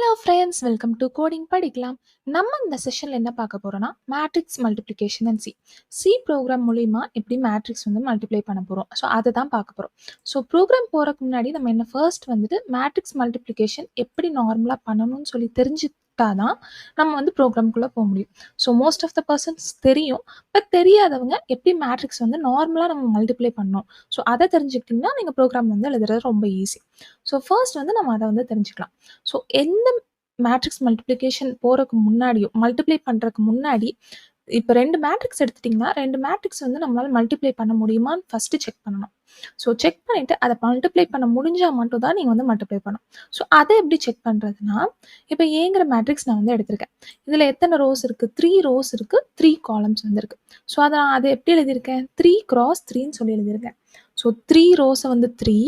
Hello friends, welcome to coding படிக்கலாம். நம்ம இந்த செஷனில் என்ன பார்க்க போகிறோன்னா matrix multiplication and C program மூலிமா எப்படி மேட்ரிக்ஸ் வந்து மல்டிப்ளை பண்ண போகிறோம். ஸோ அதை தான் பார்க்க போகிறோம். ஸோ ப்ரோக்ராம் போகிறதுக்கு முன்னாடி நம்ம என்ன ஃபர்ஸ்ட் வந்துட்டு மேட்ரிக்ஸ் மல்டிப்ளிகேஷன் எப்படி நார்மலாக பண்ணணும்னு சொல்லி தெரிஞ்சுக்கிட்டா தான் நம்ம வந்து ப்ரோக்ராம்குள்ளே போக முடியும். So most of the persons தெரியும், பட் தெரியாதவங்க எப்படி மேட்ரிக்ஸ் வந்து நார்மலாக நம்ம மல்டிப்ளை பண்ணணும். ஸோ அதை தெரிஞ்சுக்கிட்டிங்கன்னா நீங்கள் ப்ரோக்ராம் வந்து எழுதுறது ரொம்ப ஈஸி. ஸோ ஃபர்ஸ்ட் வந்து நம்ம அதை வந்து தெரிஞ்சுக்கலாம். ஸோ எந்த மேட்ரிக்ஸ் மல்டிப்ளிகேஷன் போகிறதுக்கு முன்னாடியும் மல்டிப்ளை பண்ணுறதுக்கு முன்னாடி இப்போ 2 மேட்ரிக்ஸ் எடுத்துட்டிங்கன்னா 2 மேட்ரிக்ஸ் வந்து நம்மளால் மல்டிப்ளை பண்ண முடியுமான்னு ஃபஸ்ட்டு செக் பண்ணணும். ஸோ செக் பண்ணிவிட்டு அதை மல்டிப்ளை பண்ண முடிஞ்சால் மட்டும் தான் நீங்கள் வந்து மல்டிப்ளை பண்ணணும். ஸோ அதை எப்படி செக் பண்ணுறதுனா, இப்போ ஏங்கிற மேட்ரிக்ஸ் நான் வந்து எடுத்திருக்கேன். இதில் எத்தனை ரோஸ் இருக்குது? 3 ரோஸ் இருக்குது, 3 காலம்ஸ் வந்து இருக்குது. ஸோ அதை எப்படி எழுதியிருக்கேன்? 3 × 3ன்னு சொல்லி எழுதியிருக்கேன். ஸோ 3 ரோஸை வந்து 3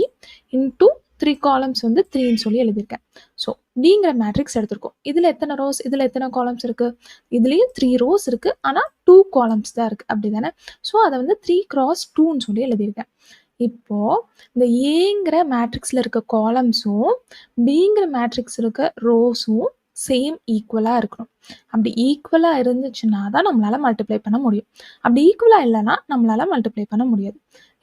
இன்டூ 3 காலம்ஸ் வந்து 3ன்னு சொல்லி எழுதியிருக்கேன். ஸோ டிங்கிற மேட்ரிக்ஸ் எடுத்திருக்கோம். இதில் எத்தனை ரோஸ், இதில் எத்தனை காலம்ஸ் இருக்குது? இதுலேயும் 3 ரோஸ் இருக்குது, ஆனால் 2 காலம்ஸ் தான் இருக்குது, அப்படி தானே? ஸோ அதை வந்து 3 × 2ன்னு சொல்லி எழுதியிருக்கேன். இப்போது இந்த ஏங்கிற மேட்ரிக்ஸில் இருக்க காலம்ஸும் பிங்கிற மேட்ரிக்ஸ் இருக்க ரோஸும் சேம் ஈக்குவலாக இருக்கணும். அப்படி ஈக்குவலாக இருந்துச்சுன்னா தான் நம்மளால் மல்டிப்ளை பண்ண முடியும். அப்படி ஈக்குவலாக இல்லைன்னா நம்மளால் மல்டிப்ளை பண்ண முடியாது.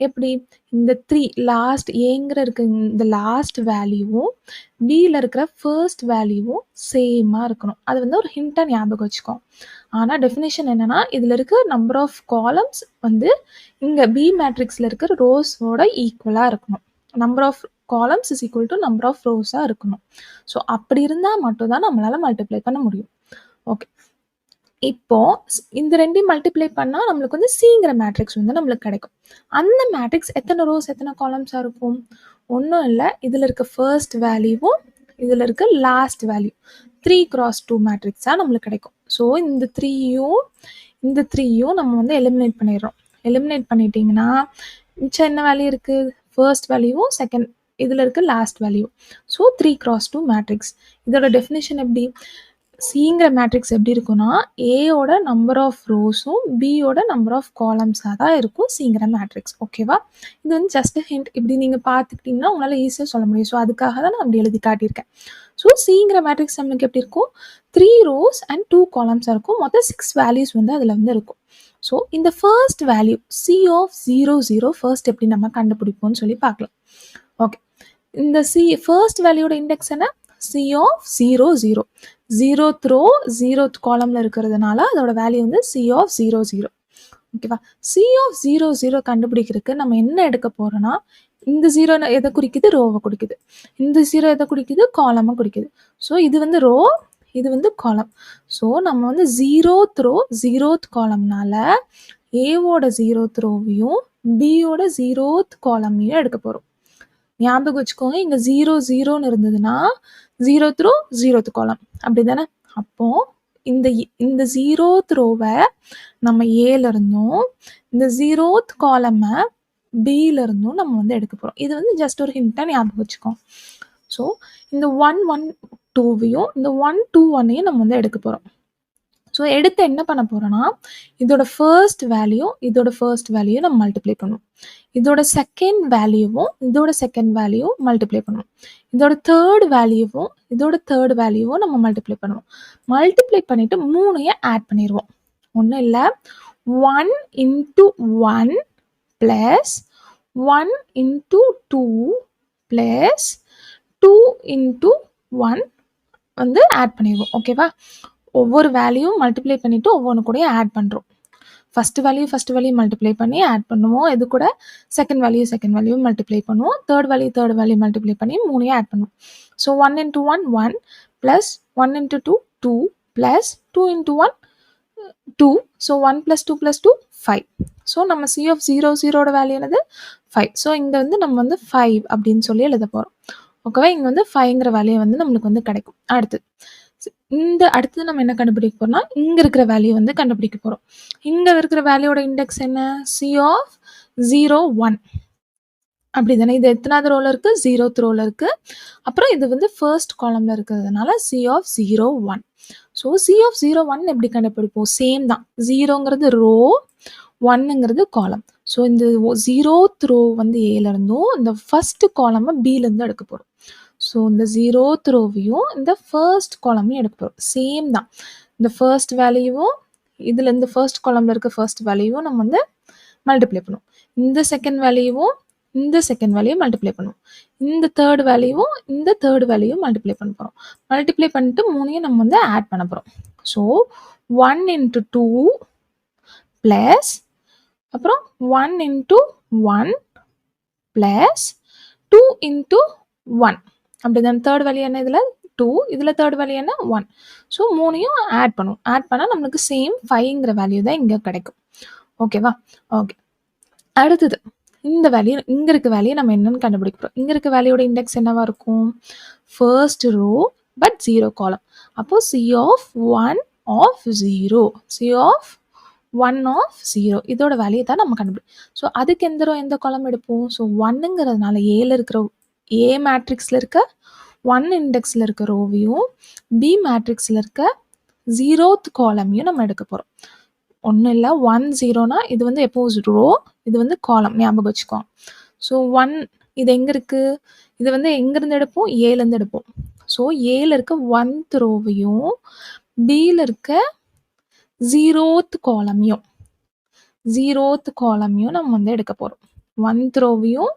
எப்படி? இந்த 3 லாஸ்ட் ஏங்கிற இருக்க இந்த லாஸ்ட் வேல்யூவும் பியில் இருக்கிற ஃபர்ஸ்ட் வேல்யூவும் சேமாக இருக்கணும். அது வந்து ஒரு ஹிண்ட்டாக ஞாபகம் வச்சுக்கோ. ஆனால் டெஃபினேஷன் என்னென்னா, இதில் இருக்க நம்பர் ஆஃப் காலம்ஸ் வந்து இங்கே பி மேட்ரிக்ஸில் இருக்கிற ரோஸோட ஈக்குவலாக இருக்கணும். Number of columns is equal to number of ரோஸாக இருக்கணும். ஸோ அப்படி இருந்தால் மட்டும் தான் நம்மளால் மல்டிப்ளை பண்ண முடியும். ஓகே, இப்போ இந்த 2 மல்டிப்ளை பண்ணால் நம்மளுக்கு வந்து சிங்கிற மேட்ரிக்ஸ் வந்து நம்மளுக்கு கிடைக்கும். அந்த மேட்ரிக்ஸ் எத்தனை ரோஸ் எத்தனை காலம்ஸாக இருக்கும்? ஒன்றும் இல்லை, இதில் இருக்க ஃபர்ஸ்ட் வேல்யூவும் இதில் இருக்க லாஸ்ட் வேல்யூ 3 × 2 மேட்ரிக்ஸாக நம்மளுக்கு கிடைக்கும். ஸோ இந்த 3யும் நம்ம வந்து எலிமினேட் பண்ணிடுறோம். எலிமினேட் பண்ணிட்டீங்கன்னா மிச்சம் என்ன வேல்யூ இருக்குது? ஃபர்ஸ்ட் வேல்யூவும் செகண்ட் இதில் இருக்க லாஸ்ட் வேல்யூ. So 3 × 2 matrix. இதோட டெஃபினேஷன் எப்படி? சிங்கிற மேட்ரிக்ஸ் எப்படி இருக்குன்னா, ஏயோட நம்பர் ஆஃப் ரோஸும் பியோட நம்பர் ஆஃப் காலம்ஸாக தான் இருக்கும் சிங்கிற மேட்ரிக்ஸ். ஓகேவா? இது வந்து ஜஸ்ட் ஹிண்ட். இப்படி நீங்கள் பார்த்துக்கிட்டிங்கன்னா உங்களால் ஈஸியாக சொல்ல முடியும். ஸோ அதுக்காக தான் நான் அப்படி எழுதி காட்டியிருக்கேன். ஸோ சிங்கிற மேட்ரிக்ஸ் நம்மளுக்கு எப்படி இருக்கும்? 3 ரோஸ் அண்ட் 2 காலம்ஸாக இருக்கும். மொத்தம் 6 வேல்யூஸ் வந்து அதில் வந்து இருக்கும். ஸோ இந்த ஃபர்ஸ்ட் வேல்யூ C(0, 0) ஃபர்ஸ்ட் எப்படி நம்ம கண்டுபிடிப்போம்னு சொல்லி பார்க்கலாம். ஓகே, இந்த ஃபர்ஸ்ட் வேல்யூட இண்டெக்ஸ் என்ன? C(0, 0) 0th ரோ 0th காலமில் இருக்கிறதுனால அதோட வேல்யூ வந்து C(0, 0). ஓகேவா? C(0, 0) கண்டுபிடிக்கிறதுக்கு நம்ம என்ன எடுக்க போகிறோன்னா, இந்த 0 எதை குறிக்குது? ரோவை குறிக்குது. இந்த 0 எதை குறிக்குது? காலமை குறிக்குது. ஸோ இது வந்து ரோ, இது வந்து காலம். ஸோ நம்ம வந்து 0th ரோ 0th காலம்னால ஏவோட 0th ரோவையும் பியோட 0th காலமையும் எடுக்க போகிறோம். ஞாபகம் வச்சுக்கோங்க, இங்கே 0, 0ன்னு இருந்ததுன்னா 0th ரோ 0th காலம், அப்படி தானே? அப்போது இந்த 0th ரோவை நம்ம ஏலேருந்தும் இந்த 0th காலமை பியிலேருந்தும் நம்ம வந்து எடுக்க போகிறோம். இது வந்து ஜஸ்ட் ஒரு ஹிண்ட்டாக ஞாபகம் வச்சுக்கோங்க. ஸோ இந்த 1, 1, 2வையும் இந்த 1, 2, 1ஐயும் நம்ம வந்து எடுக்க போகிறோம். ஸோ எடுத்து என்ன பண்ண போகிறோன்னா, இதோட ஃபர்ஸ்ட் வேல்யூ நம்ம மல்டிப்ளை பண்ணுவோம். இதோட செகண்ட் வேல்யூவும் மல்டிப்ளை பண்ணுவோம். இதோட தேர்ட் வேல்யூவும் நம்ம மல்டிப்ளை பண்ணுவோம். மல்டிப்ளை பண்ணிவிட்டு 3ஐயும் ஆட் பண்ணிடுவோம். ஒன்றும் இல்லை, 1 × 1 + 1 × 2 + 2 × 1 வந்து ஆட் பண்ணிடுவோம். ஓகேவா? ஒவ்வொரு வேல்யூவும் மல்டிப்ளை பண்ணிவிட்டு ஒவ்வொன்று கூட ஆட் பண்ணுறோம். ஃபஸ்ட் வேல்யூ மல்டிப்ளை பண்ணி ஆட் பண்ணுவோம். இது கூட செகண்ட் வேல்யூ மல்டிப்ளை பண்ணுவோம். தேர்ட் வேல்யூ மல்டிப்ளை பண்ணி 3ஐயும் ஆட் பண்ணுவோம். ஸோ 1 × 1 1 + 1 × 2 2 + 2 × 1 2. ஸோ 1 + 2 + 2 5. ஸோ நம்ம C(0, 0)ோட வேல்யூ என்னது? 5. ஸோ இங்கே வந்து நம்ம வந்து 5 அப்படின்னு சொல்லி எழுத போகிறோம். ஓகேவா? இங்கே வந்து 5ங்கிற வேல்யூ வந்து நம்மளுக்கு வந்து கிடைக்கும். அடுத்தது நம்ம என்ன கண்டுபிடிக்க போகிறோம்னா, இங்கே இருக்கிற வேல்யூ வந்து கண்டுபிடிக்க போகிறோம். இங்கே இருக்கிற வேல்யூட இண்டெக்ஸ் என்ன? C(0, 1). அப்படி தானே? இது எத்தனாவது ரோவில் இருக்குது? 0th ரோவில் இருக்குது. அப்புறம் இது வந்து ஃபர்ஸ்ட் காலமில் இருக்கிறதுனால C(0, 1). ஸோ C(0, 1) எப்படி கண்டுபிடிப்போம்? சேம் தான். 0ங்கிறது ரோ, 1ங்கிறது காலம். ஸோ இந்த 0th ரோ வந்து ஏலேருந்தும் இந்த ஃபர்ஸ்ட் காலமை பியிலேருந்து எடுக்க போகிறோம். ஸோ இந்த 0th ரோவையும் இந்த ஃபர்ஸ்ட் காலமையும் எடுக்க போகிறோம். சேம் தான். இந்த ஃபர்ஸ்ட் வேல்யூவும் இதில் இந்த ஃபர்ஸ்ட் காலமில் இருக்க ஃபர்ஸ்ட் வேல்யூவும் நம்ம வந்து மல்டிப்ளை பண்ணுவோம். இந்த செகண்ட் வேல்யூவும் இந்த செகண்ட் வேல்யூ மல்டிப்ளை பண்ணுவோம். இந்த தேர்ட் வேல்யூவும் இந்த தேர்ட் வேல்யூவும் மல்டிப்ளை பண்ண போகிறோம். மல்டிப்ளை பண்ணிட்டு மூணையும் நம்ம வந்து ஆட் பண்ண போகிறோம். ஸோ 1 into 2 ப்ளஸ் அப்புறம் 1 into 1 ப்ளஸ் 2 into 1 அப்படிதான். தேர்ட் வேல்யூ என்ன இதில் 2, இதில் தேர்ட் வேல்யூ என்ன 1. ஸோ மூணையும் ஆட் பண்ணுவோம். ஆட் பண்ணால் நம்மளுக்கு சேம் 5ங்கிற வேல்யூ தான் இங்கே கிடைக்கும். ஓகேவா? ஓகே. அடுத்தது இந்த வேல்யூ, இங்கே இருக்க வேல்யூ நம்ம என்னன்னு கண்டுபிடிக்க போகிறோம். இங்கே இருக்க வேல்யூட இண்டெக்ஸ் என்னவா இருக்கும்? ஃபர்ஸ்ட் ரோ பட் 0 காலம். அப்போ C of 1 of 0, C of 1 of 0 இதோட வேல்யூ தான் நம்ம கண்டுபிடிக்கும். ஸோ அதுக்கு எந்த ரோ எந்த காலம் எடுப்போம்? ஸோ 1ங்கிறதுனால ஏல இருக்கிற ஏ மேட்ரிக்ஸில் இருக்க 1 இண்டெக்ஸில் இருக்க ரோவையும் பி மேட்ரிக்ஸில் இருக்க 0th காலமையும் நம்ம எடுக்க போகிறோம். ஒன்றும் இல்லை, 1 0னா இது வந்து எப்போது ரோ, இது வந்து காலம், ஞாபகம் வச்சுக்கோங்க. ஸோ 1 இது எங்கே இருக்குது? இது வந்து எங்கேருந்து எடுப்போம்? ஏலேருந்து எடுப்போம். ஸோ ஏல இருக்க 1th ரோவையும் பியில் இருக்க 0th காலமையும் நம்ம வந்து எடுக்க போகிறோம். 1th ரோவையும்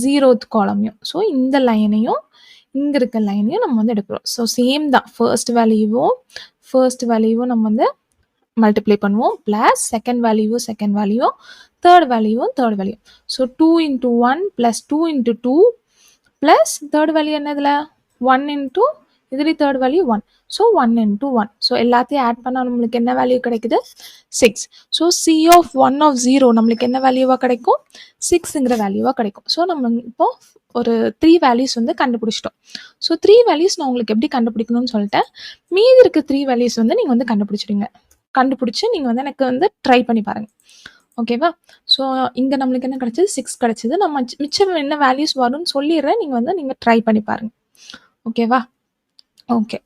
0th காலமையும். ஸோ இந்த லைனையும் இங்கே இருக்க லைனையும் நம்ம வந்து எடுக்கிறோம். ஸோ சேம் தான். ஃபர்ஸ்ட் வேல்யூவும் நம்ம வந்து மல்டிப்ளை பண்ணுவோம். ப்ளஸ் செகண்ட் வேல்யூவும் தேர்ட் வேல்யூவும். So 2 into 1 plus 2 into 2 plus third value என்ன இதில் 1 into இதுலேயும் third value 1. So 1 into 1. So எல்லாத்தையும் ஆட் பண்ணால் நம்மளுக்கு என்ன வேல்யூ கிடைக்குது? 6. ஸோ C of 1 of 0 நம்மளுக்கு என்ன வேல்யூவாக கிடைக்கும்? 6ங்கிற வேல்யூவாக கிடைக்கும். ஸோ நம்ம இப்போ ஒரு 3 வேல்யூஸ் வந்து கண்டுபிடிச்சிட்டோம். ஸோ 3 வேல்யூஸ் நான் உங்களுக்கு எப்படி கண்டுபிடிக்கணும்னு சொல்லிட்டேன். மீதி இருக்க 3 வேல்யூஸ் வந்து நீங்கள் வந்து கண்டுபிடிச்சி நீங்கள் வந்து எனக்கு வந்து ட்ரை பண்ணி பாருங்கள். ஓகேவா? ஸோ இங்கே நம்மளுக்கு என்ன கிடச்சிது? 6 கிடச்சிது. நம்ம மிச்சம் என்ன வேல்யூஸ் வரும்னு சொல்லிடுறேன். நீங்கள் ட்ரை பண்ணி பாருங்கள். ஓகேவா? ஓகே,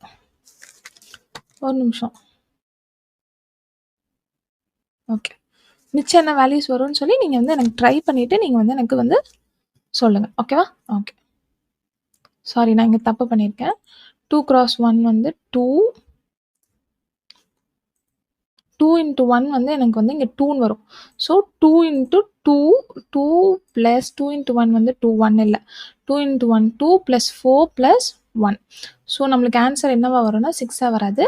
ஒரு நிமிஷம். ஓகே, மிச்சம் என்ன வேல்யூஸ் வரும்னு சொல்லி நீங்கள் வந்து எனக்கு ட்ரை பண்ணிவிட்டு நீங்கள் வந்து எனக்கு வந்து சொல்லுங்கள். ஓகேவா? ஓகே, சாரி, நான் இங்கே தப்பு பண்ணியிருக்கேன். 2 cross 1 வந்து 2 into 1 வந்து எனக்கு வந்து இங்கே 2ன்னு வரும். ஸோ 2 into 2 ப்ளஸ் 2 into 1 வந்து 2, 1 இல்லை. 2 into 1 2 ப்ளஸ் 4 ப்ளஸ் 1. ஸோ நம்மளுக்கு ஆன்சர் என்னவா வரும்னா 6 வராது,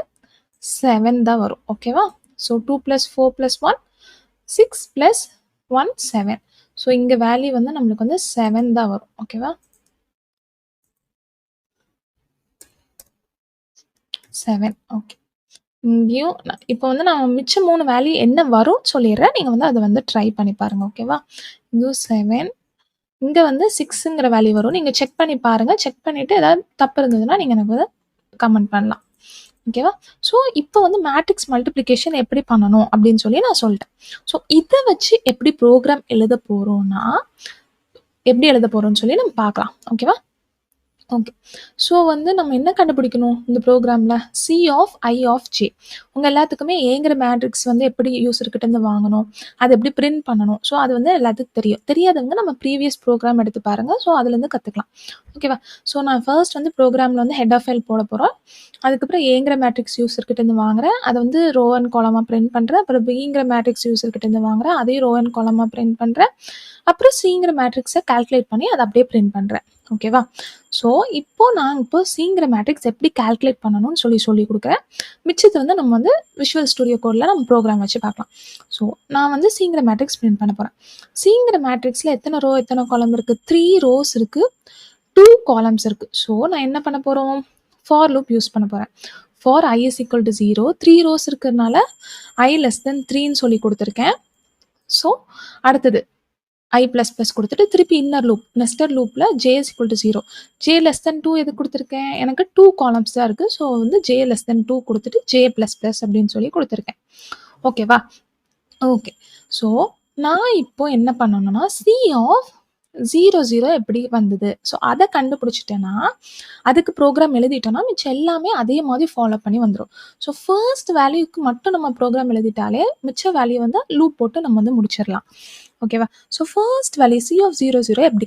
7 தான் வரும். ஓகேவா? So 2 plus 4 plus 1 6 plus 1 7. So இங்கே வேல்யூ வந்து நம்மளுக்கு வந்து 7 தான் வரும். ஓகேவா? 7. ஓகே, இங்கேயும் இப்போ வந்து நான் மிச்சம் 3 வேல்யூ என்ன வரும்னு சொல்லிடுறேன். நீங்கள் வந்து அதை வந்து ட்ரை பண்ணி பாருங்கள். ஓகேவா? இங்கேயும் 7, இங்கே வந்து 6ங்கிற வேல்யூ வரும். நீங்கள் செக் பண்ணி பாருங்கள். செக் பண்ணிவிட்டு ஏதாவது தப்பு இருந்ததுன்னா நீங்கள் எனக்கு வந்து கமெண்ட் பண்ணலாம். ஓகேவா? ஸோ இப்போ வந்து மேட்ரிக்ஸ் மல்டிப்ளிகேஷன் எப்படி பண்ணணும் அப்படின்னு சொல்லி நான் சொல்லிட்டேன். ஸோ இதை வச்சு எப்படி ப்ரோக்ராம் எழுத போகிறோம்னு சொல்லி நம்ம பார்க்கலாம். ஓகேவா? ஓகே, ஸோ வந்து நம்ம என்ன கண்டுபிடிக்கணும் இந்த ப்ரோக்ராமில்? C of I of j. உங்கள் எல்லாத்துக்குமே ஏங்கிற மேட்ரிக்ஸ் வந்து எப்படி யூஸர்கிட்டேருந்து வாங்கணும், அது எப்படி பிரிண்ட் பண்ணணும், ஸோ அது வந்து எல்லாத்துக்கும் தெரியாதவங்க நம்ம ப்ரீவியஸ் ப்ரோக்ராம் எடுத்து பாருங்கள். ஸோ அதுலேருந்து கற்றுக்கலாம். ஓகேவா? ஸோ நான் ஃபர்ஸ்ட் வந்து ப்ரோக்ராமில் வந்து ஹெட் ஆஃப் ஃபைல் போட போகிறோம். அதுக்கப்புறம் ஏங்கிற மேட்ரிக்ஸ் யூஸர்கிட்டேருந்து வாங்குறேன், அதை வந்து ரோ அண்ட் காலமாக பிரிண்ட் பண்ணுறேன். அப்புறம் பிங்கிற மேட்ரிக்ஸ் யூஸர்கிட்டேருந்து வாங்குறேன், அதையும் ரோ அண்ட் காலமாக பிரிண்ட் பண்ணுறேன். அப்புறம் சிங்கிற மேட்ரிக்ஸை கால்குலேட் பண்ணி அதை அப்படியே பிரிண்ட் பண்ணுறேன். ஓகேவா? ஸோ இப்போ சிங்கிற மேட்ரிக்ஸ் எப்படி கால்குலேட் பண்ணணும்னு சொல்லி கொடுக்குறேன். மிச்சத்தை வந்து நம்ம வந்து விஷுவல் ஸ்டுடியோ கோடில் நம்ம ப்ரோக்ராம் வச்சு பார்க்கலாம். ஸோ நான் வந்து சிங்கிற மேட்ரிக்ஸ் பிரிண்ட் பண்ண போகிறேன். சிங்கிற மேட்ரிக்ஸில் எத்தனை ரோ எத்தனை காலம் இருக்குது? 3 rows இருக்குது, 2 columns இருக்குது. ஸோ நான் என்ன பண்ண போகிறோம்? ஃபார் லூப் யூஸ் பண்ண போகிறேன். For I is equal to 0, 3 rows இருக்கிறதுனால I less than 3ன்னு சொல்லி கொடுத்துருக்கேன். ஸோ அடுத்தது I ++ கொடுத்துட்டு திருப்பி இன்னர் லூப் நெஸ்டட் லூப்பில் j is equal to 0. j less than 2 எது கொடுத்துருக்கேன்? எனக்கு 2 columns தான் இருக்குது. ஸோ வந்து j less than 2 கொடுத்துட்டு j ++ அப்படின்னு சொல்லி கொடுத்துருக்கேன். ஓகேவா? ஓகே, ஸோ நான் இப்போ என்ன பண்ணணும்னா C of 0 எப்படி வந்தது, ஸோ அதை கண்டுபிடிச்சிட்டேன்னா அதுக்கு ப்ரோக்ராம் எழுதிட்டோன்னா மிச்சம் எல்லாமே அதே மாதிரி ஃபாலோ பண்ணி வந்துடும். ஸோ ஃபர்ஸ்ட் வேல்யூக்கு மட்டும் நம்ம ப்ரோக்ராம் எழுதிட்டாலே மிச்ச வேல்யூ வந்து லூப் போட்டு நம்ம வந்து முடிச்சிடலாம். ஓகேவா? So first value C of 0 எப்படி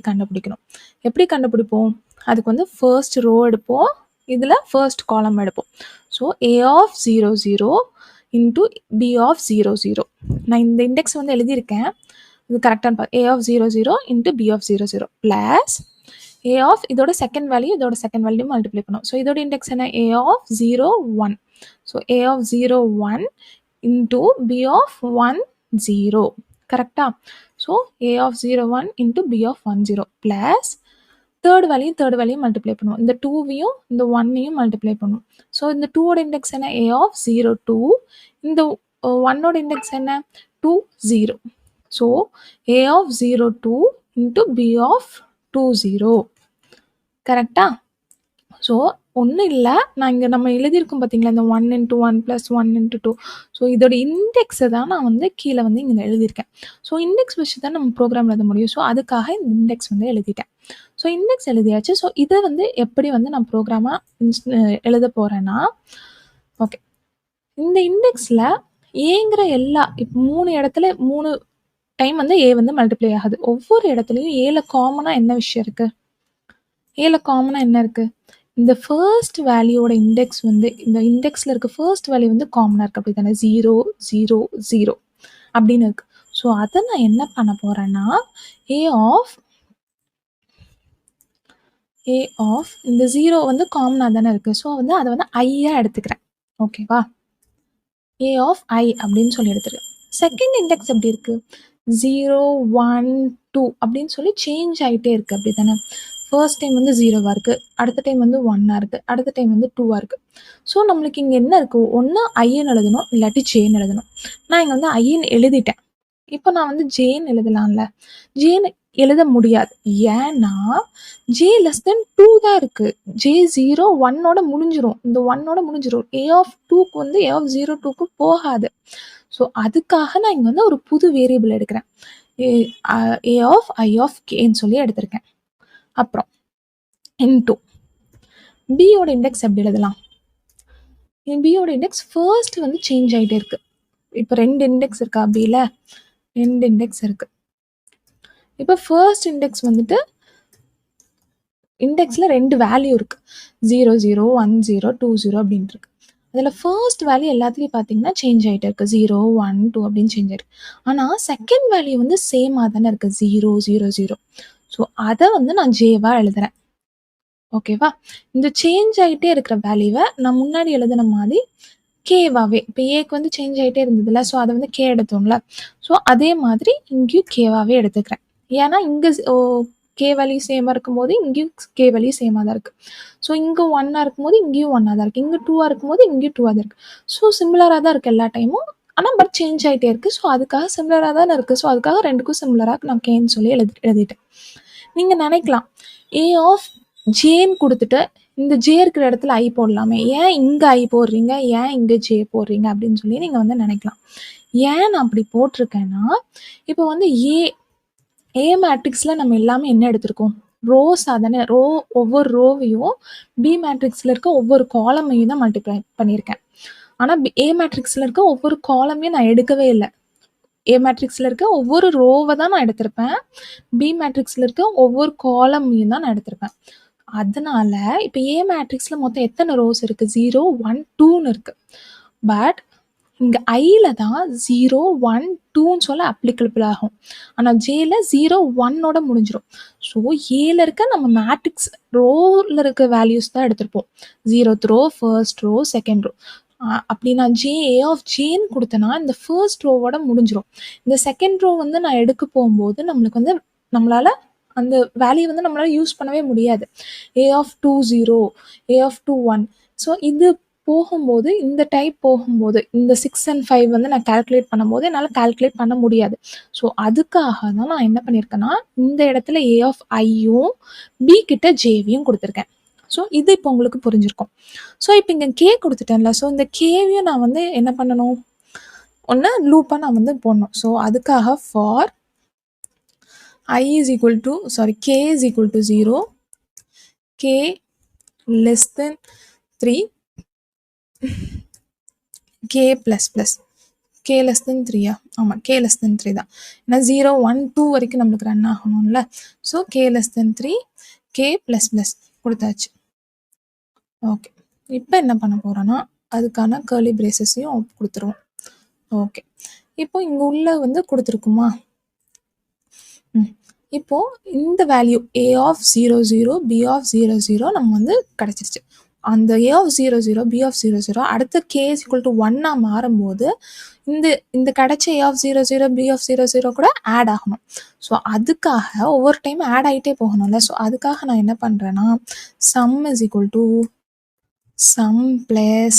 கண்டுபிடிப்போம்? அதுக்கு வந்து ஃபர்ஸ்ட் ரோ எடுப்போம், இதில் ஃபர்ஸ்ட் காலம் எடுப்போம். So A of 0 0 into B of 0 0. நான் இந்த இண்டெக்ஸ் வந்து எழுதியிருக்கேன், இது கரெக்டான பார்த்து A of 0 0 into B of 0 0 plus A of இதோட செகண்ட் வேல்யூ இதோட செகண்ட் வேல்யூ மல்டிப்ளை பண்ணும். ஸோ இதோட இண்டெக்ஸ் என்ன? A of 0 1. So A of 0 1 into B of 1 0. கரெக்டா? So A of 0 1 into B of 1 0 plus third value multiply பண்ணுவோம். இந்த 2வையும் இந்த 1ஐயும் multiply பண்ணுவோம். ஸோ இந்த 2ஓட இண்டெக்ஸ் என்ன? A of 0 2. இந்த 1ஓட இண்டெக்ஸ் என்ன? 2 0. So A of 0 2 into B of 2 0. கரெக்டா? ஸோ ஒன்றும் இல்லை, நான் இங்கே நம்ம எழுதியிருக்கோம் பார்த்தீங்களா, இந்த 1 இன்ட்டு 1 ப்ளஸ் 1 இன்ட்டு 2. ஸோ இதோட இண்டெக்ஸை தான் நான் வந்து கீழே வந்து இங்கே எழுதியிருக்கேன். ஸோ இண்டெக்ஸ் வச்சு தான் நம்ம ப்ரோக்ராம் எழுத முடியும். ஸோ அதுக்காக இந்த இண்டெக்ஸ் வந்து எழுதிட்டேன். ஸோ இண்டெக்ஸ் எழுதியாச்சு. ஸோ இதை வந்து எப்படி வந்து நான் ப்ரோக்ராமாக எழுத போகிறேன்னா, ஓகே, இந்த இண்டெக்ஸில் ஏங்கிற எல்லா இப்போ 3 இடத்துல 3 டைம் வந்து ஏ வந்து மல்டிப்ளை ஆகுது. ஒவ்வொரு இடத்துலையும் ஏல காமனாக என்ன விஷயம் இருக்குது? ஏல காமனாக என்ன இருக்குது? இந்த ஃபர்ஸ்ட் வேல்யூவோட இண்டெக்ஸ் வந்து இந்த இண்டெக்ஸில் இருக்க ஃபர்ஸ்ட் வேல்யூ வந்து காமனாக இருக்குது. அப்படி தானே? 0 0 0 அப்படின்னு இருக்குது. ஸோ அதை நான் என்ன பண்ண போகிறேன்னா, ஏ ஆஃப் இந்த 0 வந்து காமனாக தானே இருக்குது. ஸோ வந்து அதை வந்து ஐயாக எடுத்துக்கிறேன். ஓகேவா? ஏ ஆஃப் ஐ அப்படின்னு சொல்லி எடுத்துக்கிறேன். செகண்ட் இண்டெக்ஸ் எப்படி இருக்குது? 0 1 2 அப்படின்னு சொல்லி சேஞ்ச் ஆகிட்டே இருக்குது. அப்படி தானே? ஃபர்ஸ்ட் டைம் வந்து 0வாக இருக்குது, அடுத்த டைம் வந்து 1ஆக இருக்குது, அடுத்த டைம் வந்து 2ஆக இருக்குது. ஸோ நம்மளுக்கு இங்கே என்ன இருக்குது? ஒன்று ஐன்னு எழுதணும், இல்லாட்டி ஜேன்னு எழுதணும். நான் இங்கே வந்து ஐன்னு எழுதிட்டேன். இப்போ நான் வந்து ஜேன்னு எழுதலாம்ல? ஜேன்னு எழுத முடியாது. ஏன்னா ஜே லெஸ் தென் 2 தான் இருக்குது. ஜே 0 1ஓட முடிஞ்சிடும். இந்த 1ஓட முடிஞ்சிடும். ஏ ஆஃப் 2க்கு வந்து ஏ ஆஃப் 0 2க்கு போகாது. ஸோ அதுக்காக நான் இங்கே வந்து ஒரு புது வேரியபிள் எடுக்கிறேன். ஏ ஆஃப் ஐ ஆஃப் கேன்னு சொல்லி எடுத்திருக்கேன். அப்புறம் இன்டூ பியோட இண்டெக்ஸ் எப்படி எழுதலாம்? பியோட இண்டெக்ஸ் ஃபர்ஸ்ட் வந்து சேஞ்ச் ஆகிட்டே இருக்கு. இப்போ 2 இண்டெக்ஸ் இருக்கா? பியில் 2 இண்டெக்ஸ் இருக்கு. இப்போ ஃபர்ஸ்ட் இண்டெக்ஸ் வந்துட்டு இண்டெக்ஸில் 2 வேல்யூ இருக்கு, 0 0 1 0 2 0 அப்படின்ட்டு இருக்கு. அதில் ஃபர்ஸ்ட் வேல்யூ எல்லாத்துலேயும் பார்த்தீங்கன்னா சேஞ்ச் ஆகிட்டே இருக்கு, 0 1 2 அப்படின்னு சேஞ்ச் ஆயிருக்கு. ஆனால் செகண்ட் வேல்யூ வந்து சேமாக தானே இருக்கு, 0 0 0. ஸோ அதை வந்து நான் ஜேவாக எழுதுறேன். ஓகேவா? இந்த சேஞ்ச் ஆகிட்டே இருக்கிற வேல்யூவை நான் முன்னாடி எழுதின மாதிரி கேவாவே, இப்போ ஏக்கு வந்து சேஞ்ச் ஆகிட்டே இருந்ததுல, ஸோ அதை வந்து கே எடுத்தோம்ல, ஸோ அதே மாதிரி இங்கேயும் கேவாவே எடுத்துக்கிறேன். ஏன்னா இங்கே கே வேல்யூ சேமாக இருக்கும்போது இங்கேயும் கே வேல்யூ சேமாக தான் இருக்குது. ஸோ இங்கே 1ஆக இருக்கும்போது இங்கேயும் 1ஆக தான் இருக்குது, இங்கே 2ஆக இருக்கும்போது இங்கேயும் 2ஆக தான் இருக்குது. ஸோ சிமிலராக தான் இருக்குது எல்லா டைமும், ஆனால் பட் சேஞ்ச் ஆகிட்டே இருக்குது. ஸோ அதுக்காக சிமிலராக தானே இருக்குது. ஸோ அதுக்காக ரெண்டுக்கும் சிமிலராக நான் கேன்னு சொல்லி எழுதிட்டேன். நீங்கள் நினைக்கலாம், ஏ ஆஃப் ஜேன்னு கொடுத்துட்டு இந்த ஜே இருக்கிற இடத்துல ஐ போடலாமே, ஏன் இங்கே ஐ போடுறீங்க, ஏன் இங்கே ஜே போடுறீங்க அப்படின்னு சொல்லி நீங்கள் வந்து நினைக்கலாம். ஏன் நான் அப்படி போட்டிருக்கேன்னா, இப்போ வந்து ஏ மேட்ரிக்ஸில் நம்ம எல்லாமே என்ன எடுத்திருக்கோம்? ரோஸாக தானே? ஒவ்வொரு ரோவையும் பி மேட்ரிக்ஸில் இருக்க ஒவ்வொரு காலமையும் தான் மல்டிப்ளை பண்ணியிருக்கேன். ஆனால் ஏ மேட்ரிக்ஸில் இருக்க ஒவ்வொரு காலமையும் நான் எடுக்கவே இல்லை. ஏ மேட்ரிக்ஸில் இருக்க ஒவ்வொரு ரோவை தான் நான் எடுத்திருப்பேன், பி மேட்ரிக்ஸில் இருக்க ஒவ்வொரு காலமையும் தான் நான் எடுத்திருப்பேன். அதனால இப்போ ஏ மேட்ரிக்ஸில் மொத்தம் எத்தனை ரோஸ் இருக்குது? 0 1 2ன்னு இருக்குது. பட் இங்கே ஐயில் தான் 0 1 2ன்னு சொல்ல அப்ளிகபிள் ஆகும். ஆனால் ஜேல 0 1ஓட முடிஞ்சிடும். ஸோ ஏல இருக்க நம்ம மேட்ரிக்ஸ் ரோவில் இருக்க வேல்யூஸ் தான் எடுத்திருப்போம். 0th row, first row, second row. அப்படி நான் ஏ ஆஃப் ஜேன்னு கொடுத்தேன்னா இந்த ஃபர்ஸ்ட் ரோவோட முடிஞ்சிடும். இந்த செகண்ட் ரோ வந்து நான் எடுக்க போகும்போது நம்மளுக்கு வந்து நம்மளால் அந்த வேல்யூ வந்து நம்மளால் யூஸ் பண்ணவே முடியாது. ஏ ஆஃப் 2 0, ஏ ஆஃப் 2 1. ஸோ இது போகும்போது இந்த டைப் போகும்போது இந்த 6 and 5 வந்து நான் கால்குலேட் பண்ணும்போது என்னால் கால்குலேட் பண்ண முடியாது. ஸோ அதுக்காக தான் நான் என்ன பண்ணியிருக்கேன்னா, இந்த இடத்துல ஏ ஆஃப் ஐயும் பி கிட்ட ஜேவையும் கொடுத்துருக்கேன். ஸோ இது இப்போ உங்களுக்கு புரிஞ்சிருக்கும். ஸோ இப்போ இங்கே கே கொடுத்துட்டேன்ல, ஸோ இந்த கேவையும் நான் வந்து என்ன பண்ணணும், ஒன்று லூப்பாக நான் வந்து போடணும். ஸோ அதுக்காக for I is equal to, k is equal to 0, k less than 3, k plus plus, k less than 3. ஆமாம், k less than 3 தான். ஏன்னா 0 1 2 வரைக்கும் நம்மளுக்கு ரன் ஆகணும்ல. So k less than 3, k plus plus. குடுத்தாச்சு. ஓகே. இப்ப என்ன பண்ண போறோம்னா, அதுக்கான கர்லி பிரேசஸையும் குடுத்துருவோம். ஓகே. இப்போ இங்க உள்ள வந்து குடுத்துருக்குமா? இப்போ இந்த value a of 00, b of 00 நம்ம வந்து கிடைச்சிருச்சு. அந்த a of 00, b of 00 அடுத்த k is equal to 1 மாறும்போது இந்த இந்த கிடைச்ச a of 00, b of 00 கூட ஆட் ஆகணும். ஸோ அதுக்காக ஒவ்வொரு டைம் ஆட் ஆகிட்டே போகணும்ல. ஸோ அதுக்காக நான் என்ன பண்ணுறேன்னா sum is equal to sum plus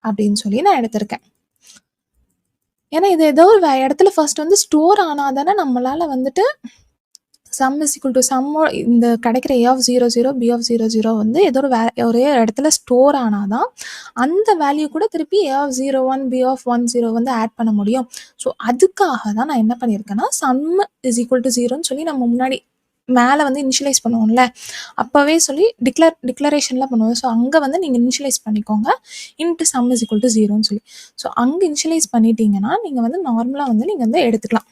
அப்படின்னு சொல்லி நான் எடுத்திருக்கேன். ஏன்னா இது ஏதோ ஒரு இடத்துல ஃபர்ஸ்ட் வந்து ஸ்டோர் ஆனால் தானே நம்மளால வந்துட்டு sum is equal to sum இந்த கிடைக்கிற a of 00, b of 00 வந்து ஏதோ ஒரே இடத்துல ஸ்டோர் ஆனாதான் அந்த வேல்யூ கூட திருப்பி a of 01, b of 10 வந்து ஆட் பண்ண முடியும். ஸோ அதுக்காக தான் நான் என்ன பண்ணியிருக்கேன்னா sum is equal to 0ன்னு சொல்லி நம்ம முன்னாடி மேலே வந்து இனிஷியலைஸ் பண்ணுவோம்ல, அப்போவே சொல்லி டிக்ளரேஷனில் பண்ணுவோம். ஸோ அங்கே வந்து நீங்கள் இனிஷியலைஸ் பண்ணிக்கோங்க into sum is equal to 0ன்னு சொல்லி. ஸோ அங்கே இனிஷியலைஸ் பண்ணிட்டீங்கன்னா நீங்கள் வந்து நார்மலாக வந்து நீங்கள் வந்து எடுத்துக்கலாம்.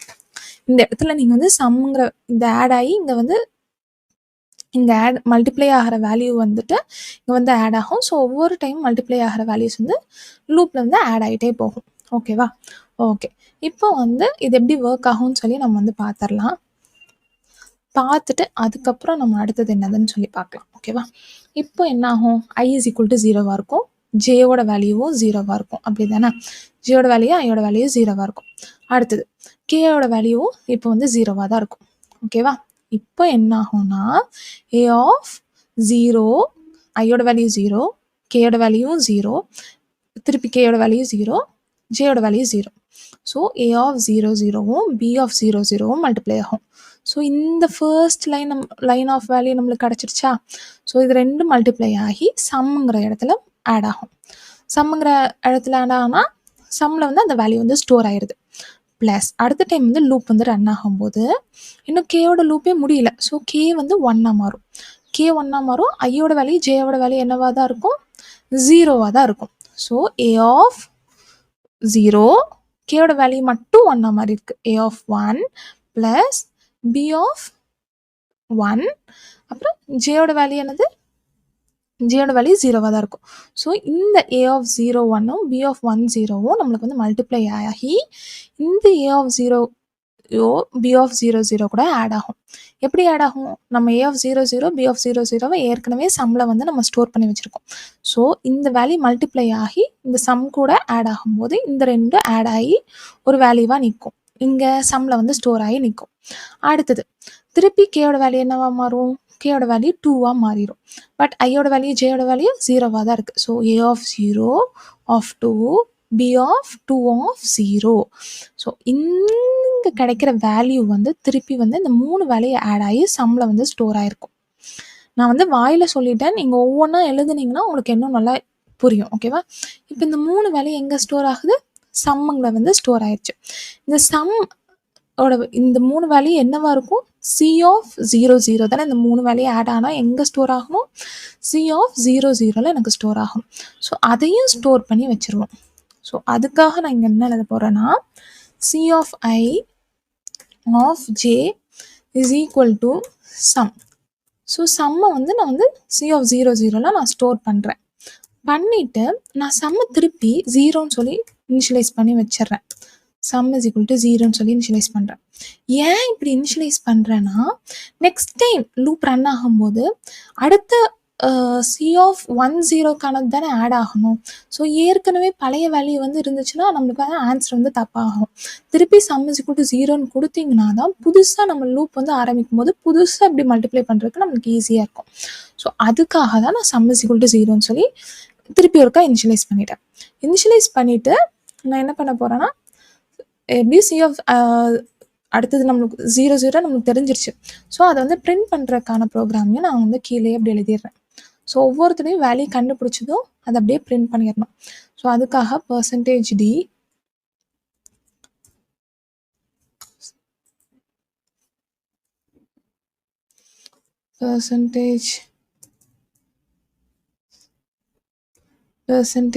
இந்த இடத்துல நீங்கள் வந்து சம்ங்கிற இந்த ஆட் ஆகி இங்கே வந்து இங்கே ஆட் மல்டிப்ளை ஆகிற வேல்யூ வந்துட்டு இங்கே வந்து ஆட் ஆகும். ஸோ ஒவ்வொரு டைம் மல்டிப்ளை ஆகிற வேல்யூஸ் வந்து லூப்பில் வந்து ஆட் ஆகிட்டே போகும். ஓகேவா? ஓகே. இப்போ வந்து இது எப்படி ஒர்க் ஆகும்னு சொல்லி நம்ம வந்து பார்த்துடலாம். பார்த்துட்டு அதுக்கப்புறம் நம்ம அடுத்தது என்னதுன்னு சொல்லி பார்க்கலாம். ஓகேவா? இப்போ என்ன ஆகும்? i is equal to 0வாக இருக்கும், ஜேயோட வேல்யூவும் 0வாக இருக்கும். அப்படி தானே? ஜேயோட வேல்யூ ஐயோட வேல்யூ 0வாக இருக்கும். அடுத்தது கேயோட வேல்யூவும் இப்போ வந்து 0வாக தான் இருக்கும். ஓகேவா? இப்போ என்ன ஆகும்னா a of 0, ஐயோட வேல்யூ 0, கேயோட வேல்யூ 0, திருப்பி கேயோட வேல்யூ 0, ஜேயோட வேல்யூ 0. ஸோ a of 00வும் b of 00வும் மல்டிப்ளை ஆகும். ஸோ இந்த ஃபர்ஸ்ட் லைன் ஆஃப் வேல்யூ நம்மளுக்கு கிடச்சிருச்சா? ஸோ இது ரெண்டும் மல்டிப்ளை ஆகி சம்ங்கிற இடத்துல ஆட் ஆகும். சம்ங்கிற இடத்துல ஆட் ஆனால் சம்மில் வந்து அந்த வேல்யூ வந்து ஸ்டோர் ஆயிடுது. ப்ளஸ் அடுத்த டைம் வந்து லூப் வந்து ரன் ஆகும்போது இன்னும் கேயோட லூப்பே முடியல. ஸோ கே வந்து 1ஆக மாறும். கே 1ஆக மாறும். ஐயோட வேல்யூ ஜேயோட வேல்யூ என்னவாக தான் இருக்கும்? 0வாக தான் இருக்கும். ஸோ a of 0, கேயோட வேல்யூ மட்டும் 1ஆக மாறி இருக்கு. a of 1 plus b of 1, அப்புறம் ஜேயோட வேல்யூ என்னது? ஜேயோட வேல்யூ 0வாக தான் இருக்கும். ஸோ இந்த a of 01ம் b of 10வும் நம்மளுக்கு வந்து மல்டிப்ளை ஆகி இந்த a of 0 b of 00 கூட ஆட் ஆகும். எப்படி ஆட் ஆகும்? நம்ம a of 00, b of 00வை ஏற்கனவே சம்மில் வந்து நம்ம ஸ்டோர் பண்ணி வச்சுருக்கோம். ஸோ இந்த வேல்யூ மல்டிப்ளை ஆகி இந்த சம் கூட ஆட் ஆகும்போது இந்த ரெண்டும் ஆட் ஆகி ஒரு வேல்யூவாக நிற்கும். இங்கே சம்மில் வந்து ஸ்டோர் ஆகி நிற்கும். அடுத்தது திருப்பி கேயோட வேல்யூ என்னவாக மாறும்? கேயோட வேல்யூ 2வாக மாறிடும். பட் ஐயோட வேல்யூ ஜேயோட வேல்யூ 0வாக தான் இருக்குது. So a of 0 of 2, b of 2 of 0. So இங்கே கிடைக்கிற வேல்யூ வந்து திருப்பி வந்து இந்த 3 வேல்யூ ஆட் ஆகி சம்மில் வந்து ஸ்டோர் ஆகிருக்கும். நான் வந்து வாயில் சொல்லிட்டேன், நீங்கள் ஒவ்வொன்றா எழுதுனீங்கன்னா உங்களுக்கு இன்னும் நல்லா புரியும். ஓகேவா? இப்போ இந்த 3 வேல்யூ எங்கே ஸ்டோர் ஆகுது? சம்மில் வந்து ஸ்டோர் ஆயிடுச்சு. இந்த சம் இந்த 3 வேல்யூ என்னவா இருக்கும்? c of 00 தானே இந்த 3 வேல்யூ ஆட் ஆனால் எங்கே ஸ்டோர் ஆகணும்? c of 00ல் எனக்கு ஸ்டோர் ஆகும். ஸோ அதையும் ஸ்டோர் பண்ணி வச்சுருவோம். ஸோ அதுக்காக நான் இங்கே என்ன எழுத போகிறேன்னா c of I of j is equal to sum. So சம்மை வந்து நான் வந்து c of 00ல் நான் ஸ்டோர் பண்ணுறேன். பண்ணிவிட்டு நான் சம்மை திருப்பி 0ன்னு சொல்லி இனிஷியலைஸ் பண்ணி வச்சிடுறேன். sum is equal to 0ன்னு சொல்லி இனிஷியலைஸ் பண்ணுறேன். ஏன் இப்படி இனிஷியலைஸ் பண்ணுறேன்னா நெக்ஸ்ட் டைம் லூப் ரன் ஆகும்போது அடுத்த c of 10க்கானது தானே ஆட் ஆகணும். ஸோ ஏற்கனவே பழைய வேல்யூ வந்து இருந்துச்சுன்னா நம்மளுக்கு ஆன்சர் வந்து தப்பாகும். திருப்பி sum is equal to 0ன்னு கொடுத்தீங்கன்னா தான் புதுசாக நம்ம லூப் வந்து ஆரம்பிக்கும் போது புதுசாக இப்படி மல்டிப்ளை பண்ணுறதுக்கு நம்மளுக்கு ஈஸியாக இருக்கும். ஸோ அதுக்காக தான் நான் sum is equal to 0ன்னு சொல்லி திருப்பி ஒருக்கா இனிஷியலைஸ் பண்ணிட்டேன். இனிஷியலைஸ் பண்ணிவிட்டு நான் என்ன பண்ண போகிறேன்னா எப்படி c of அடுத்தது நம்மளுக்கு 00 நம்மளுக்கு தெரிஞ்சிருச்சு. ஸோ அதை வந்து பிரிண்ட் பண்ணுறதுக்கான ப்ரோக்ராமையும் நான் வந்து கீழே அப்படி எழுதிடுறேன். ஸோ ஒவ்வொருத்தரையும் வேல்யூ கண்டுபிடிச்சதும் அதை அப்படியே பிரிண்ட் பண்ணிடணும். ஸோ அதுக்காக %d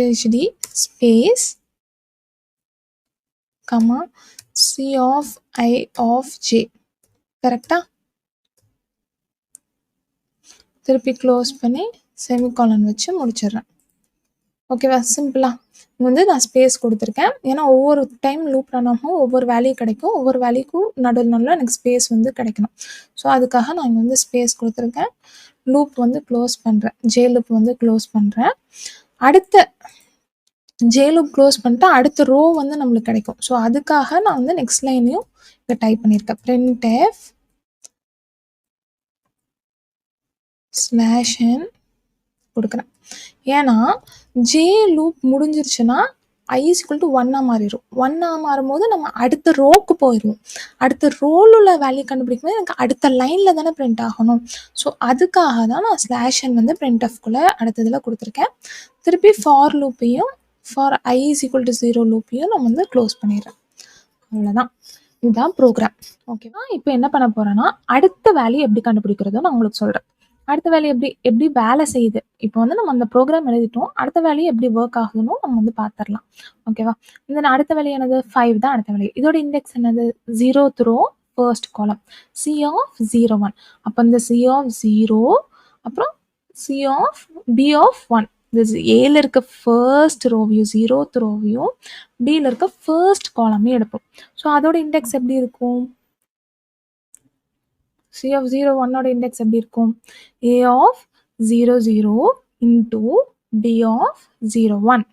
%d space comma c of I of j. கரெக்டா? திருப்பி க்ளோஸ் பண்ணி செமிகாலன் வச்சு முடிச்சிடுறேன். ஓகேவா? சிம்பிளா இங்கே வந்து நான் ஸ்பேஸ் கொடுத்துருக்கேன். ஏன்னா ஒவ்வொரு டைம் லூப் ரன் ஆகும் ஒவ்வொரு வேல்யூ கிடைக்கும். ஒவ்வொரு வேல்யூக்கும் நடுவில் எனக்கு ஸ்பேஸ் வந்து கிடைக்கணும். ஸோ அதுக்காக நான் இங்கே வந்து ஸ்பேஸ் கொடுத்துருக்கேன். லூப் வந்து க்ளோஸ் பண்ணுறேன். ஜே லூப் வந்து க்ளோஸ் பண்ணுறேன். அடுத்த ஜே லூப் க்ளோஸ் பண்ணிட்டு அடுத்த ரோ வந்து நம்மளுக்கு கிடைக்கும். ஸோ அதுக்காக நான் வந்து நெக்ஸ்ட் லைனையும் இங்கே டைப் பண்ணியிருக்கேன். printf /n கொடுக்குறேன். ஏன்னா ஜே லூப் முடிஞ்சிருச்சுன்னா i = 1 மாறிடும். 1 மாறும்போது நம்ம அடுத்த ரோக்கு போயிடுவோம். அடுத்த ரோல் உள்ள வேல்யூ கண்டுபிடிக்கும்போது எனக்கு அடுத்த லைனில் தானே பிரிண்ட் ஆகணும். ஸோ அதுக்காக தான் நான் /n வந்து printfக்குள்ளே அடுத்ததில் கொடுத்துருக்கேன். திருப்பி ஃபார் லூப்பையும் ஃபார் i = 0 லூப்பையும் நான் வந்து க்ளோஸ் பண்ணிடுறேன். அவ்வளோதான். இதுதான் ப்ரோக்ராம். ஓகேவா? இப்போ என்ன பண்ண போகிறேன்னா அடுத்த வேல்யூ எப்படி கண்டுபிடிக்கிறதோ நான் உங்களுக்கு சொல்கிறேன். அடுத்த வேல்யூ எப்படி வேலை செய்யுது. இப்போ வந்து நம்ம அந்த ப்ரோக்ராம் எழுதிட்டோம். அடுத்த வேல்யூ எப்படி ஒர்க் ஆகுதுன்னு நம்ம வந்து பார்த்துடலாம். ஓகேவா? இந்த அடுத்த வேல்யூ என்னது 5 தான் அடுத்த வேல்யூ. இதோட இண்டெக்ஸ் என்னது 0th row first column C of 01. அப்போ இந்த C of 0 அப்புறம் C of B of 1. இது ஏல இருக்க ஃபர்ஸ்ட் ரோவையும் 0th ரோவையும் பியில் இருக்க ஃபர்ஸ்ட் காலமையும் எடுப்போம். ஸோ அதோட இண்டெக்ஸ் எப்படி இருக்கும்? C of 01 ஓட இண்டெக்ஸ் எப்படி இருக்கும்? A of 00 into B of 01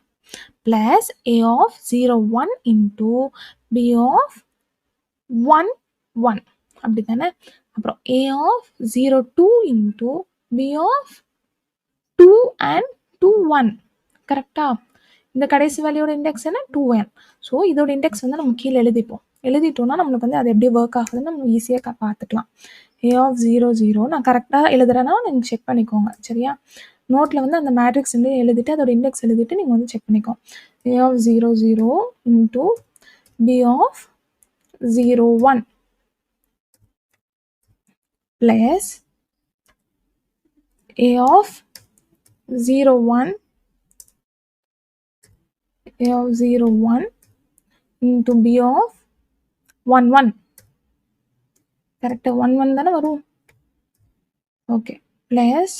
plus A of 01 into B of 11 அப்படி தானே? அப்புறம் A of 02 into B of 2 and 21 கரெக்டா? இந்த கடைசி வேல்யூட இண்டெக்ஸ் என்ன 2n. ஸோ இதோட இண்டெக்ஸ் வந்து நம்ம கீழே எழுதிட்டோம்னா நம்மளுக்கு வந்து அது எப்படி ஒர்க் ஆகுதுன்னு நம்ம ஈஸியாக பார்த்துக்கலாம். A of 00 நான் கரெக்டாக எழுதுறேன்னா நீங்கள் செக் பண்ணிக்கோங்க. சரியா? நோட்டில் வந்து அந்த மேட்ரிக்ஸ் வந்து எழுதிட்டு அதோட இண்டெக்ஸ் எழுதிட்டு நீங்கள் வந்து செக் பண்ணிக்கோங்க. A of 00 into B of 01 plus A of 01 into B of 11 கரெக்டாக 11 தானே வரும். Okay plus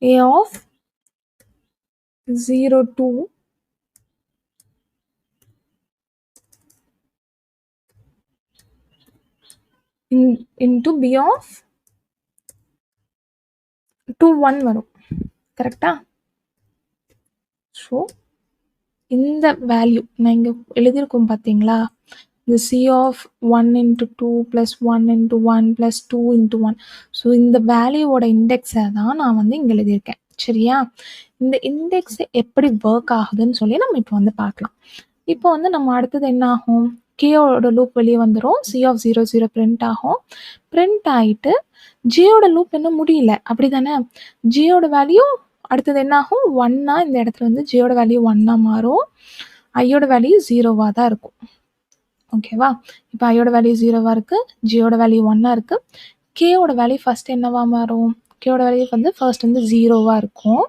A of 02 into B of 21 வரும். கரெக்டா? ஸோ இந்த வேல்யூ நான் இங்கே எழுதியிருக்கோம் பார்த்தீங்களா? இந்த C of 1 into 2 plus 1 into 1 plus 2 into 1. So இந்த வேல்யூவோட இண்டெக்ஸை தான் நான் வந்து இங்கே எழுதியிருக்கேன். சரியா? இந்த இண்டெக்ஸ் எப்படி ஒர்க் ஆகுதுன்னு சொல்லி நம்ம இப்போ வந்து பார்க்கலாம். இப்போ வந்து நம்ம அடுத்தது என்ன ஆகும்? கேயோட லூப் வெளியே வந்துடும். C of 00 பிரிண்ட் ஆகும். பிரிண்ட் ஆகிட்டு ஜியோட லூப் இன்னும் முடியல. அப்படி தானே? ஜியோட வேல்யூ அடுத்தது என்ன ஆகும்? 1 இந்த இடத்துல வந்து ஜியோட வேல்யூ 1 மாறும். ஐயோட வேல்யூ 0 தான் இருக்கும். ஓகேவா? இப்போ ஐயோட வேல்யூ 0 இருக்குது. ஜியோட வேல்யூ 1 இருக்குது. கேயோட வேல்யூ ஃபர்ஸ்ட் என்னவா மாறும்? கேயோட வேல்யூ வந்து ஃபர்ஸ்ட் வந்து 0 இருக்கும்.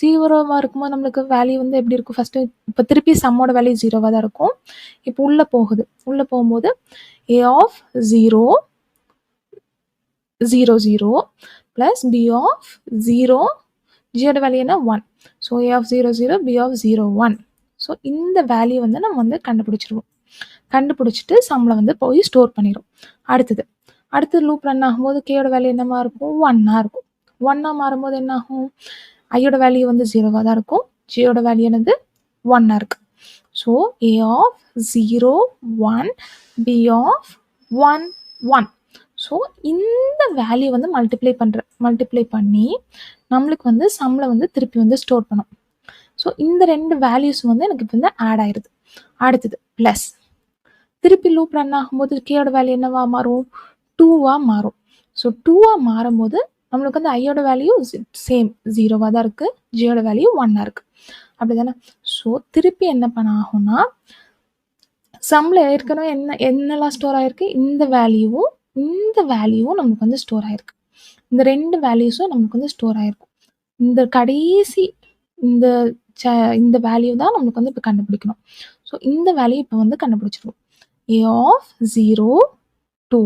0 இருக்கும்போது நம்மளுக்கு வேல்யூ வந்து எப்படி இருக்கும்? ஃபர்ஸ்ட் இப்போ திருப்பி சம்மோட வேல்யூ 0 தான் இருக்கும். இப்போ உள்ளே போகுது. உள்ளே போகும்போது A of 0 00 plus B of 0 ஜியோட value என்ன 1. So A of 00 B of 01. So இந்த வேல்யூ வந்து நம்ம வந்து கண்டுபிடிச்சிருவோம். கண்டுபிடிச்சிட்டு சம்மில் வந்து போய் ஸ்டோர் பண்ணிடும். அடுத்தது லூப் ரன் ஆகும்போது கேயோட வேல்யூ என்னமா இருக்கும்? 1 இருக்கும். 1 மாறும்போது என்ன ஆகும்? ஐயோட வேல்யூ வந்து 0 தான் இருக்கும். ஜியோட வேல்யூ என்னது 1 இருக்கு. So A of 0 1 B of 1 1. So இந்த வேல்யூ வந்து மல்டிப்ளை பண்ணி நம்மளுக்கு வந்து சம்மில் வந்து திருப்பி வந்து ஸ்டோர் பண்ணும். ஸோ இந்த ரெண்டு வேல்யூஸ் வந்து எனக்கு இப்போ வந்து ஆட் ஆயிடுது. அடுத்தது ப்ளஸ் திருப்பி லூப் ரன் ஆகும்போது கேயோட வேல்யூ என்னவா மாறும்? 2 மாறும். ஸோ 2 மாறும்போது நம்மளுக்கு வந்து ஐயோட வேல்யூ சேம் 0 தான் இருக்குது. ஜியோட வேல்யூ 1 இருக்குது. அப்படி தானே? ஸோ திருப்பி என்ன பண்ண ஆகும்னா சம்மில் ஏற்கனவே என்னெல்லாம் ஸ்டோர் ஆகிருக்கு? இந்த வேல்யூவும் நமக்கு வந்து ஸ்டோர் ஆகிருக்கு. இந்த ரெண்டு வேல்யூஸும் நமக்கு வந்து ஸ்டோர் ஆகிருக்கும். இந்த கடைசி இந்த வேல்யூ தான் நமக்கு வந்து இப்போ கண்டுபிடிக்கணும். ஸோ இந்த வேல்யூ இப்போ வந்து கண்டுபிடிச்சிருவோம். A of 0 2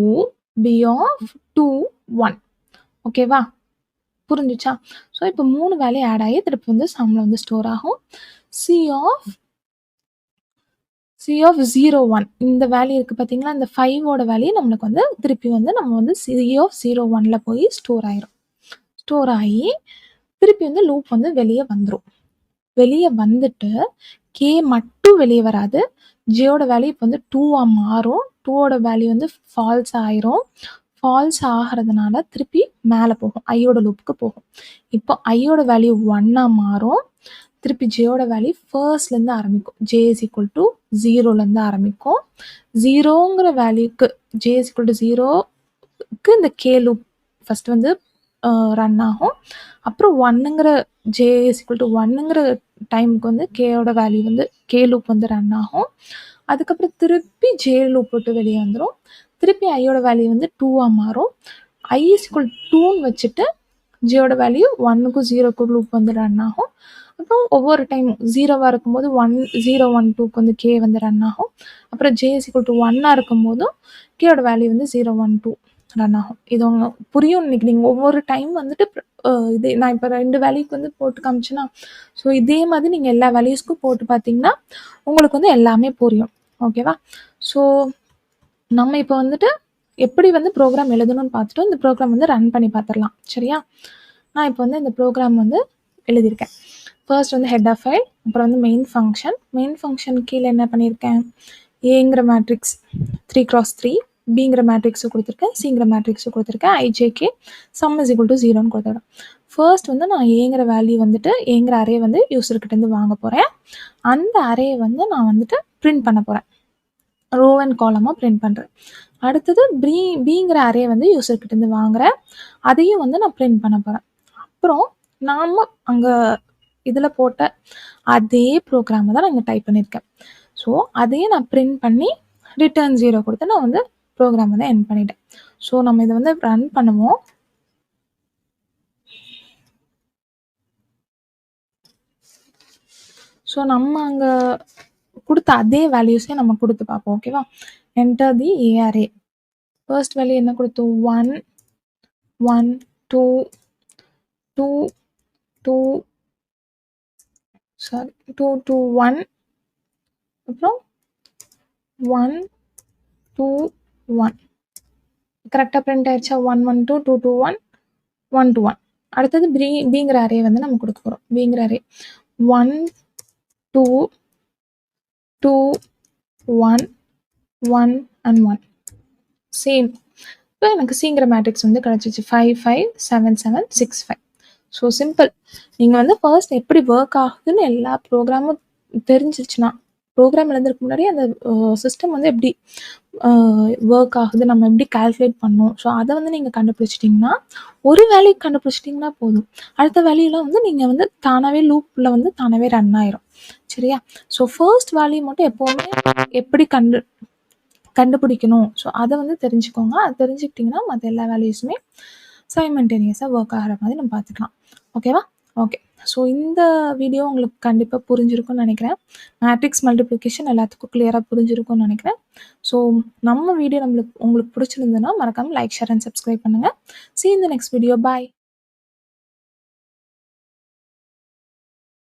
B of 2 1. ஓகேவா? புரிஞ்சுச்சா? ஸோ இப்போ 3 வேல்யூ ஆட் ஆகி திருப்பி வந்து சம்ல வந்து ஸ்டோர் ஆகும். சி ஆஃப் 01 இந்த வேல்யூ இருக்கு பார்த்தீங்களா? இந்த 5ஓட வேல்யூ நம்மளுக்கு வந்து திருப்பி வந்து நம்ம வந்து சி ஆஃப் 01ல போய் ஸ்டோர் ஆயிரும். ஸ்டோர் ஆகி திருப்பி வந்து லூப் வந்து வெளிய வந்துரும். வெளிய வந்துட்டு கே மட்டும் வெளிய வராது. ஜேயோட வேல்யூ இப்போ வந்து 2ஆ மாறும். 2ஓட வேல்யூ வந்து ஃபால்ஸ் ஆயிரும். ஃபால்ஸ் ஆகிறதுனால திருப்பி மேலே போகும். ஐயோட லூப்புக்கு போகும். இப்போ ஐயோட வேல்யூ 1ஆ மாறும். திருப்பி ஜேயோட வேல்யூ ஃபர்ஸ்ட்லேருந்து ஆரம்பிக்கும். ஜே இஸ் ஈக்குவல் டு 0லேருந்து ஆரம்பிக்கும். 0ங்கிற வேல்யூக்கு ஜே இஸ் ஈக்குவல் டு 0க்கு இந்த கே லூப் ஃபஸ்ட் வந்து ரன் ஆகும். அப்புறம் 1ங்கிற ஜே இஸ் ஈக்குவல் டு 1ங்கிற டைமுக்கு வந்து கேயோட வேல்யூ வந்து கே லூப் வந்து ரன் ஆகும். அதுக்கப்புறம் திருப்பி ஜே லூப் விட்டு வெளியே வந்துடும். திருப்பி ஐயோட வேல்யூ வந்து 2ஆ மாறும். ஐ இஸ் ஈக்குவல் 2ன்னு வச்சுட்டு ஜேயோட வேல்யூ 1க்கும் 0க்கும் லூப் வந்து ரன் ஆகும். அப்புறம் ஒவ்வொரு டைம் 0வா இருக்கும்போது 0 1 2க்கு வந்து கே வந்து ரன் ஆகும். அப்புறம் ஜே இஸ் ஈக்குவல் டு 1ஆ இருக்கும்போதும் கேயோட வேல்யூ வந்து 0 1 2 ரன் ஆகும். இது உங்களுக்கு புரியும் இன்னைக்கு நீங்கள் ஒவ்வொரு டைம் வந்துட்டு இது நான் இப்போ 2 வேல்யூக்கு வந்து போட்டு காமிச்சேன்னா, ஸோ இதே மாதிரி நீங்கள் எல்லா வேல்யூஸ்க்கும் போட்டு பார்த்தீங்கன்னா உங்களுக்கு வந்து எல்லாமே புரியும். ஓகேவா? ஸோ நம்ம இப்போ வந்துட்டு எப்படி வந்து ப்ரோக்ராம் எழுதணும்னு பார்த்துட்டு இந்த ப்ரோக்ராம் வந்து ரன் பண்ணி பார்த்துடலாம். சரியா? நான் இப்போ வந்து இந்த ப்ரோக்ராம் வந்து எழுதியிருக்கேன். ஃபர்ஸ்ட் வந்து ஹெட் ஆஃப் ஃபைல், அப்புறம் வந்து மெயின் ஃபங்க்ஷன் கீழே என்ன பண்ணியிருக்கேன், ஏங்கிற மேட்ரிக்ஸ் 3x3, பிங்கிற மேட்ரிக்ஸும் கொடுத்துருக்கேன், சிங்கிற மேட்ரிக்ஸும் கொடுத்துருக்கேன், i j k sum is equal to 0ன்னு கொடுத்துருக்கேன். ஃபர்ஸ்ட் வந்து நான் ஏங்கிற வேல்யூ வந்துட்டு ஏங்கிற அரே வந்து யூசர்கிட்டேருந்து வாங்க போகிறேன். அந்த அரே வந்து நான் வந்துட்டு பிரிண்ட் பண்ண போகிறேன். ரோ அண்ட் காலமாக பிரிண்ட் பண்ணுறேன். அடுத்தது பிங்கிற அரே வந்து யூசர்கிட்டேருந்து வாங்குறேன். அதையும் வந்து நான் பிரிண்ட் பண்ண போகிறேன். அப்புறம் நாம் அங்கே இதில் போட்ட அதே ப்ரோக்ராமை தான் நான் இங்கே டைப் பண்ணியிருக்கேன். ஸோ அதையே நான் பிரிண்ட் பண்ணி ரிட்டர்ன் 0 கொடுத்து நான் வந்து ப்ரோக்ராம் வந்து எண்ட் பண்ணிட்டேன். ஸோ நம்ம இதை வந்து ரன் பண்ணுவோம். ஸோ நம்ம அங்கே கொடுத்த அதே வேல்யூஸே நம்ம கொடுத்து பார்ப்போம். ஓகேவா? என்டர் தி ஏஆர்ஏ. ஃபர்ஸ்ட் வேல்யூ என்ன கொடுத்தோம், 1 1 2 2 2 சாரி 2 2 1, அப்புறம் 1 2 1. கரெக்டாக பிரிண்ட் ஆயிடுச்சா? 1 1 2 2 2 1 1 2 1. அடுத்தது பிங்கிற அரே வந்து நம்ம கொடுக்க போகிறோம். பிங்கிற அரே 1 2 2 1 1 and 1 சேம். இப்போ எனக்கு சிங்கிற மேட்ரிக்ஸ் வந்து கிடச்சிச்சு 5 5 7 7 6 5. So simple. நீங்கள் வந்து ஃபர்ஸ்ட் எப்படி ஒர்க் ஆகுதுன்னு எல்லா ப்ரோக்ராமும் தெரிஞ்சிருச்சுன்னா, ப்ரோக்ராம் எழுதுறதுக்கு முன்னாடி அந்த சிஸ்டம் வந்து எப்படி ஒர்க் ஆகுது, நம்ம எப்படி கால்குலேட் பண்ணணும், ஸோ அதை வந்து நீங்கள் கண்டுபிடிச்சிட்டிங்கன்னா, ஒரு வேல்யூ கண்டுபிடிச்சிட்டிங்கன்னா போதும். அடுத்த வேல்யூலாம் வந்து நீங்கள் வந்து தானாகவே லூப்பில் வந்து தானாகவே ரன் ஆயிரும். சரியா? ஸோ ஃபர்ஸ்ட் வேல்யூ மட்டும் எப்போவுமே எப்படி கண்டுபிடிக்கணும், ஸோ அதை வந்து தெரிஞ்சுக்கோங்க. அது தெரிஞ்சுக்கிட்டிங்கன்னா மற்ற எல்லா வேல்யூஸுமே சைமல்டேனியஸாக ஒர்க் ஆகிற மாதிரி நம்ம பார்த்துக்கலாம். ஓகேவா? ஓகே. ஸோ இந்த வீடியோ உங்களுக்கு கண்டிப்பாக புரிஞ்சிருக்கும்னு நினைக்கிறேன். மேட்ரிக்ஸ் மல்டிப்ளிகேஷன் எல்லாத்துக்கும் கிளியராக புரிஞ்சிருக்கும்னு நினைக்கிறேன். ஸோ நம்ம வீடியோ உங்களுக்கு பிடிச்சிருந்ததுன்னா மறக்காமல் லைக், ஷேர் அண்ட் சப்ஸ்கிரைப் பண்ணுங்கள். See you in the next video. Bye.